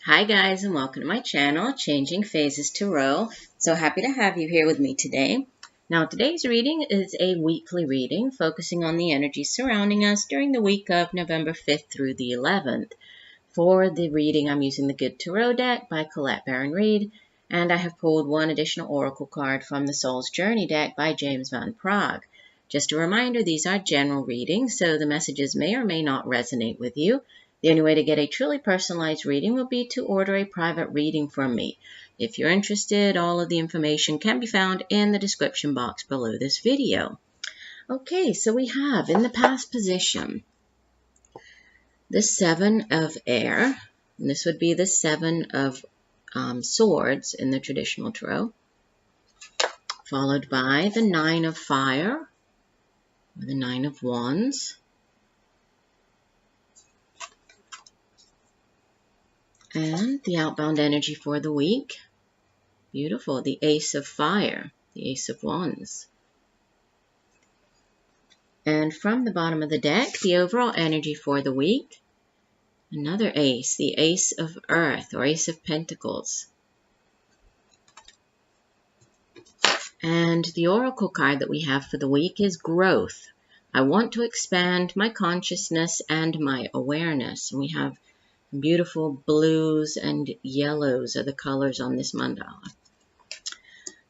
Hi guys, and welcome to my channel, Changing Phases Tarot. So happy to have you here with me today. Now today's reading is a weekly reading focusing on the energy surrounding us during the week of November 5th through the 11th. For the reading, I'm using the Good Tarot deck by Colette Baron-Reid, and I have pulled one additional oracle card from the Soul's Journey deck by James Van Praagh. Just a reminder, these are general readings, so the messages may or may not resonate with you. The only way to get a truly personalized reading will be to order a private reading from me. If you're interested, all of the information can be found in the description box below this video. Okay, so we have in the past position the Seven of Air, and this would be the Seven of Swords in the traditional tarot, followed by the Nine of Fire, or the Nine of Wands, and the outbound energy for the week. Beautiful. The Ace of Fire, the Ace of Wands. And from the bottom of the deck, the overall energy for the week. Another ace, the Ace of Earth, or Ace of Pentacles. And the oracle card that we have for the week is Growth. I want to expand my consciousness and my awareness. And we have beautiful blues and yellows are the colors on this mandala.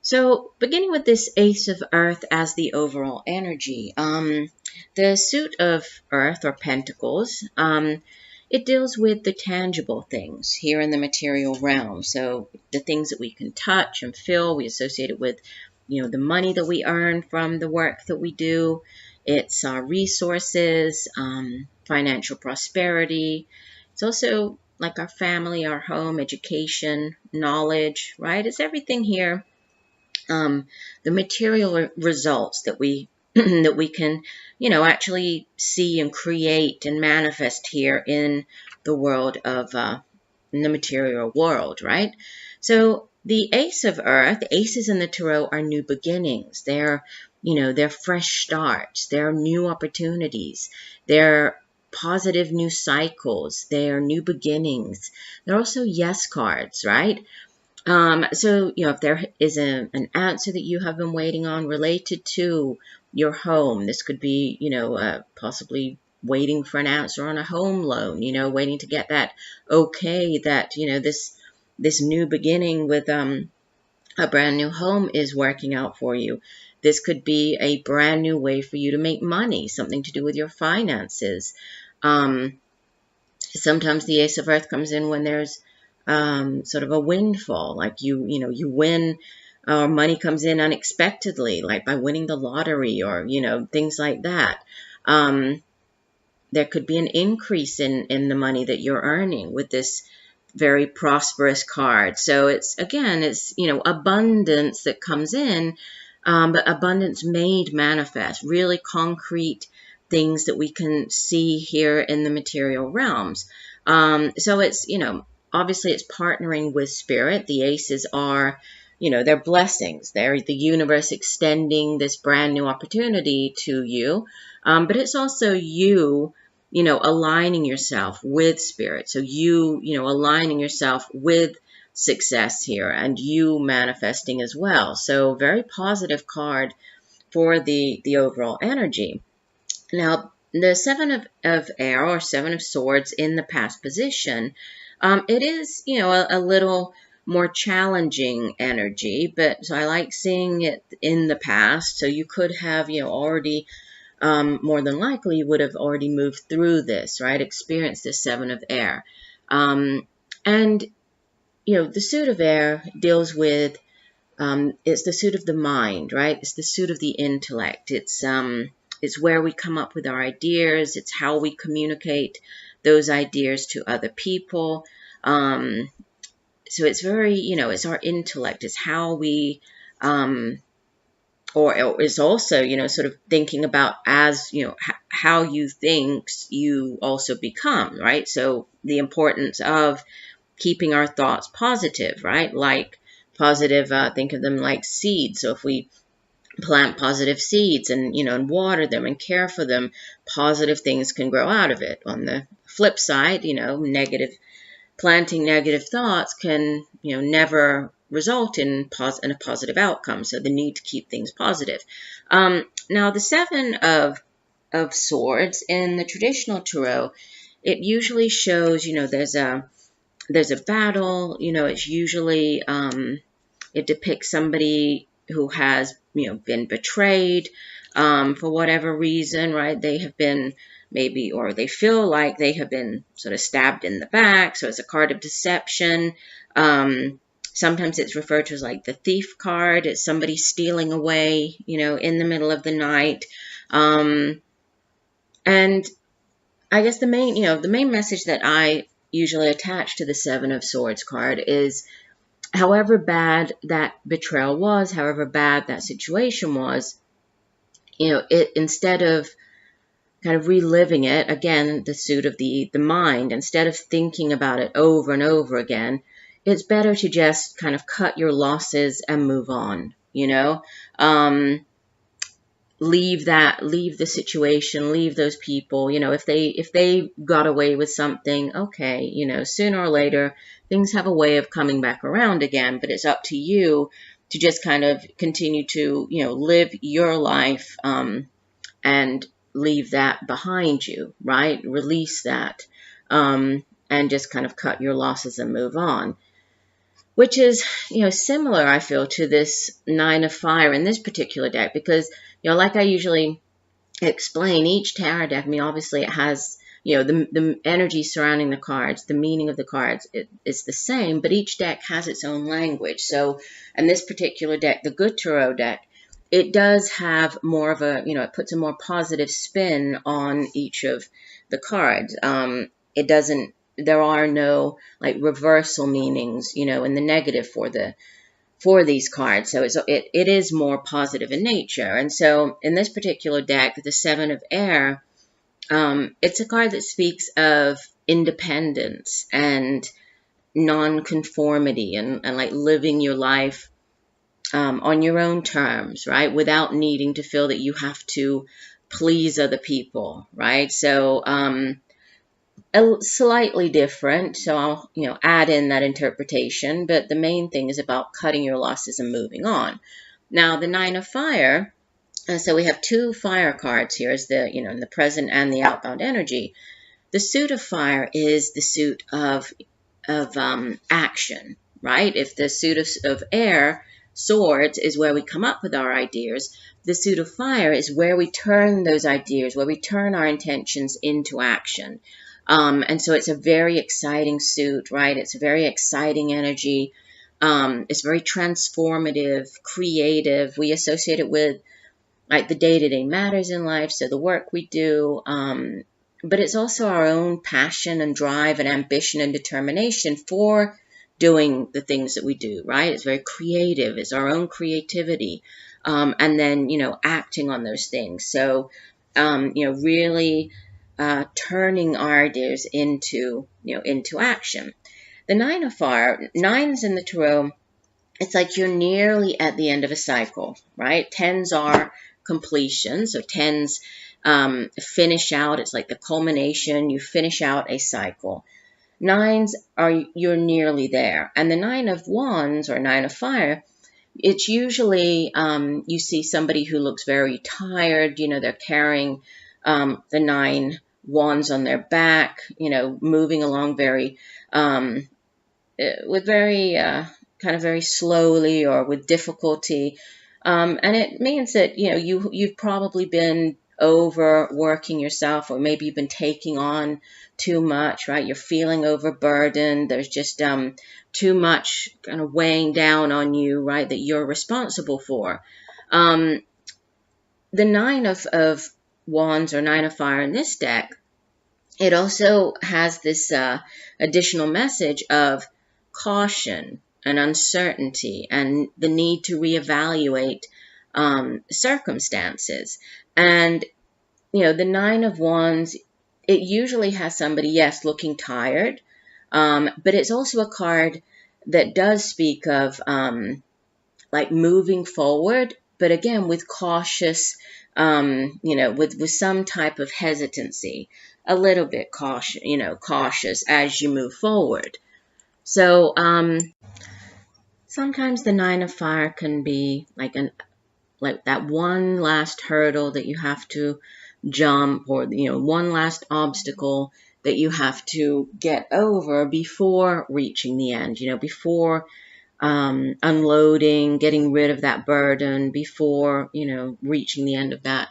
So beginning with this Ace of Earth as the overall energy, the suit of Earth or Pentacles, it deals with the tangible things here in the material realm. So the things that we can touch and feel, we associate it with, the money that we earn from the work that we do. It's our resources, financial prosperity. It's also like our family, our home, education, knowledge, right? It's everything here. The material results that we that we can, actually see and create and manifest here in the world of in the material world, right? So the Ace of Earth, aces in the tarot are new beginnings. They're, they're fresh starts. They're new opportunities. They're positive new cycles. They're new beginnings. They're also yes cards, right? So, if there is an answer that you have been waiting on related to your home, this could be, possibly waiting for an answer on a home loan, waiting to get that okay, that, this new beginning with a brand new home is working out for you. This could be a brand new way for you to make money, something to do with your finances. Sometimes the Ace of Earth comes in when there's sort of a windfall, like you win, or money comes in unexpectedly, like by winning the lottery, or things like that. There could be an increase in the money that you're earning with this very prosperous card. So it's abundance that comes in, but abundance made manifest, really concrete things that we can see here in the material realms. So it's, obviously it's partnering with spirit. The aces are, they're blessings. They're the universe extending this brand new opportunity to you. But it's also you, aligning yourself with spirit. So you, aligning yourself with success here, and you manifesting as well. So very positive card for the overall energy. Now, the Seven of Air, or Seven of Swords in the past position, it is, a little more challenging energy, but so I like seeing it in the past. So you could have, already, more than likely, you would have already moved through this, right? Experienced this Seven of Air. And, the suit of air deals with, it's the suit of the mind, right? It's the suit of the intellect. It's where we come up with our ideas. It's how we communicate those ideas to other people. So it's very, it's our intellect. It's how we, or it's also, sort of thinking about as, how you think, you also become, right? So the importance of keeping our thoughts positive, right? Like positive, think of them like seeds. So if we plant positive seeds and, and water them and care for them, positive things can grow out of it. On the flip side, negative planting negative thoughts can, never result in a positive outcome. So the need to keep things positive. Now, the Seven of Swords in the traditional tarot, it usually shows, there's a battle. It's usually it depicts somebody who has, been betrayed for whatever reason, right? They have been maybe, or they feel like they have been sort of stabbed in the back. So it's a card of deception. Sometimes it's referred to as like the thief card. It's somebody stealing away, in the middle of the night. And I guess the main message that I usually attach to the Seven of Swords card is, however bad that betrayal was, however bad that situation was, instead of kind of reliving it, again, the suit of the mind, instead of thinking about it over and over again, it's better to just kind of cut your losses and move on, leave the situation, leave those people, if they got away with something, okay, sooner or later, things have a way of coming back around again, but it's up to you to just kind of continue to, live your life, and leave that behind you, right? Release that, and just kind of cut your losses and move on. Which is, similar, I feel, to this Nine of Fire in this particular deck, because, like I usually explain, each tarot deck, obviously it has, the energy surrounding the cards, the meaning of the cards, it's the same, but each deck has its own language. So, in this particular deck, the Good Tarot deck, it does have more of a, it puts a more positive spin on each of the cards. There are no like reversal meanings, in the negative for these cards. So it is more positive in nature. And so in this particular deck, the Seven of Air, it's a card that speaks of independence and non-conformity and like living your life on your own terms, right? Without needing to feel that you have to please other people, right? So slightly different, so I'll add in that interpretation, but the main thing is about cutting your losses and moving on. Now the Nine of Fire, so we have two fire cards here, as the in the present and the outbound energy. The suit of fire is the suit of action, right? If the suit of air, swords, is where we come up with our ideas, the suit of fire is where we turn those ideas, where we turn our intentions into action. And so it's a very exciting suit, right? It's a very exciting energy. It's very transformative, creative. We associate it with like the day-to-day matters in life, so the work we do. But it's also our own passion and drive and ambition and determination for doing the things that we do, right? It's very creative. It's our own creativity. And then, acting on those things. So, really turning our ideas into action. The Nine of Fire, nines in the tarot, it's like you're nearly at the end of a cycle, right? Tens are completion. So tens finish out. It's like the culmination. You finish out a cycle. Nines you're nearly there. And the Nine of Wands or Nine of Fire, it's usually you see somebody who looks very tired. They're carrying the nine wands on their back, moving along very, with very, kind of very slowly or with difficulty. And it means that, you've probably been overworking yourself, or maybe you've been taking on too much, right? You're feeling overburdened. There's just too much kind of weighing down on you, right, that you're responsible for. The Nine of Wands or Nine of Fire in this deck, it also has this additional message of caution and uncertainty and the need to reevaluate circumstances. And, the Nine of Wands, it usually has somebody, yes, looking tired, but it's also a card that does speak of like moving forward, but again, with cautious, with some type of hesitancy, a little bit cautious as you move forward. So sometimes the 9 of fire can be like that one last hurdle that you have to jump, or one last obstacle that you have to get over before reaching the end, before unloading, getting rid of that burden, before reaching the end of that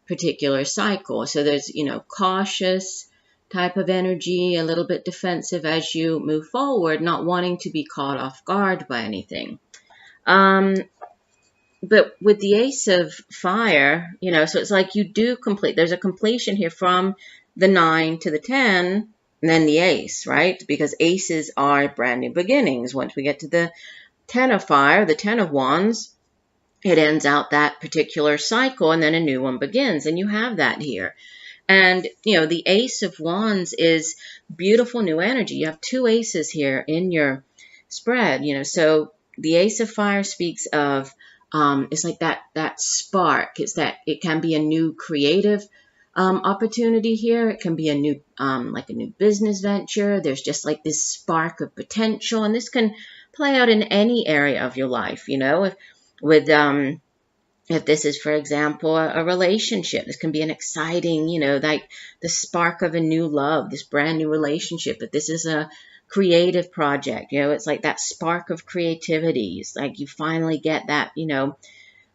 particular cycle. So there's cautious type of energy, a little bit defensive as you move forward, not wanting to be caught off guard by anything. But with the Ace of Fire, so it's like you do complete. There's a completion here from the 9 to the 10, and then the Ace, right? Because aces are brand new beginnings. Once we get to the 10 of Fire, the 10 of Wands, it ends out that particular cycle, and then a new one begins. And you have that here. And, the Ace of Wands is beautiful new energy. You have 2 aces here in your spread, so the Ace of Fire speaks of it's like that spark. It can be a new creative opportunity here. It can be a new like a new business venture. There's just like this spark of potential, and this can play out in any area of your life. If this is, for example, a relationship, this can be an exciting, like the spark of a new love, this brand new relationship. If this is a creative project, it's like that spark of creativity. It's like you finally get that,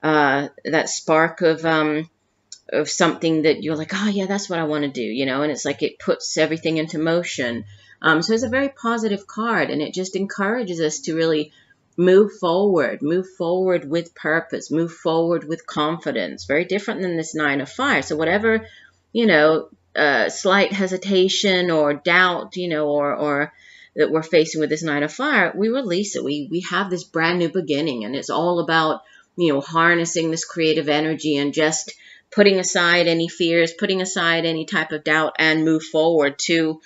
that spark of something that you're like, oh yeah, that's what I want to do, and it's like it puts everything into motion. So it's a very positive card, and it just encourages us to really move forward with purpose, move forward with confidence. Very different than this 9 of Fire. So whatever, slight hesitation or doubt, or that we're facing with this 9 of Fire, we release it. We have this brand new beginning, and it's all about, harnessing this creative energy and just putting aside any fears, putting aside any type of doubt, and move forward to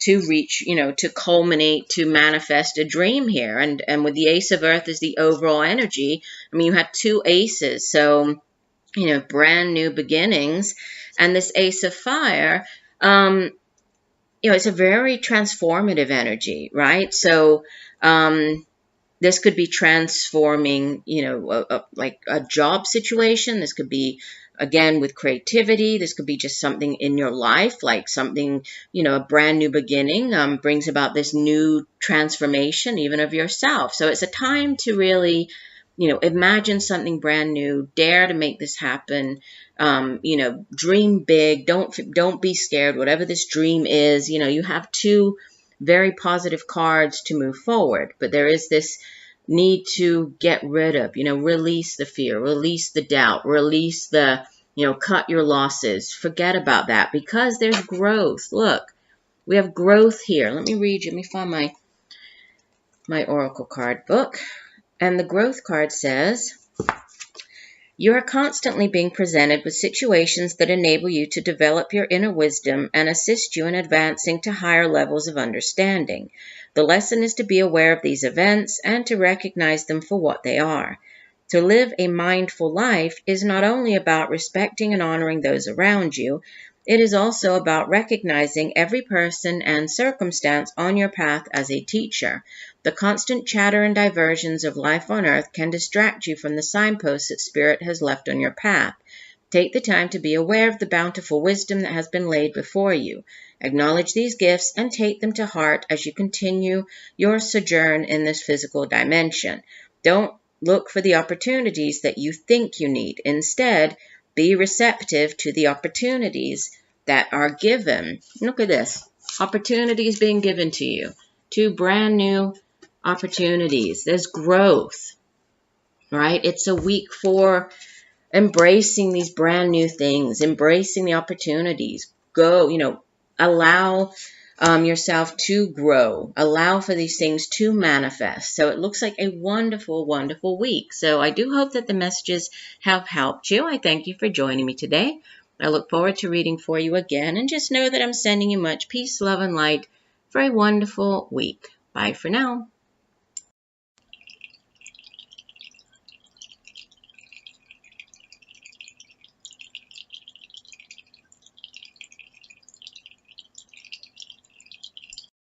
reach, to culminate, to manifest a dream here. And with the Ace of Earth is the overall energy. I mean, you had 2 aces, so, brand new beginnings. And this Ace of Fire, it's a very transformative energy, right? So this could be transforming, like a job situation. This could be, again, with creativity. This could be just something in your life, like something, a brand new beginning brings about this new transformation even of yourself. So it's a time to really, imagine something brand new, dare to make this happen, dream big, don't be scared, whatever this dream is. You have 2 very positive cards to move forward, but there is this need to get rid of, release the fear, release the doubt, release the, cut your losses, forget about that, because there's growth. Look, we have growth here. Let me read you, let me find my Oracle card book. And the growth card says, you are constantly being presented with situations that enable you to develop your inner wisdom and assist you in advancing to higher levels of understanding. The lesson is to be aware of these events and to recognize them for what they are. To live a mindful life is not only about respecting and honoring those around you, it is also about recognizing every person and circumstance on your path as a teacher. The constant chatter and diversions of life on earth can distract you from the signposts that Spirit has left on your path. Take the time to be aware of the bountiful wisdom that has been laid before you. Acknowledge these gifts and take them to heart as you continue your sojourn in this physical dimension. Don't look for the opportunities that you think you need. Instead, be receptive to the opportunities that are given. Look at this. Opportunities being given to you. 2 brand new opportunities. There's growth, right? It's a week for embracing these brand new things, embracing the opportunities. Go, allow yourself to grow, allow for these things to manifest. So it looks like a wonderful, wonderful week. So I do hope that the messages have helped you. I thank you for joining me today. I look forward to reading for you again, and just know that I'm sending you much peace, love, and light for a wonderful week. Bye for now.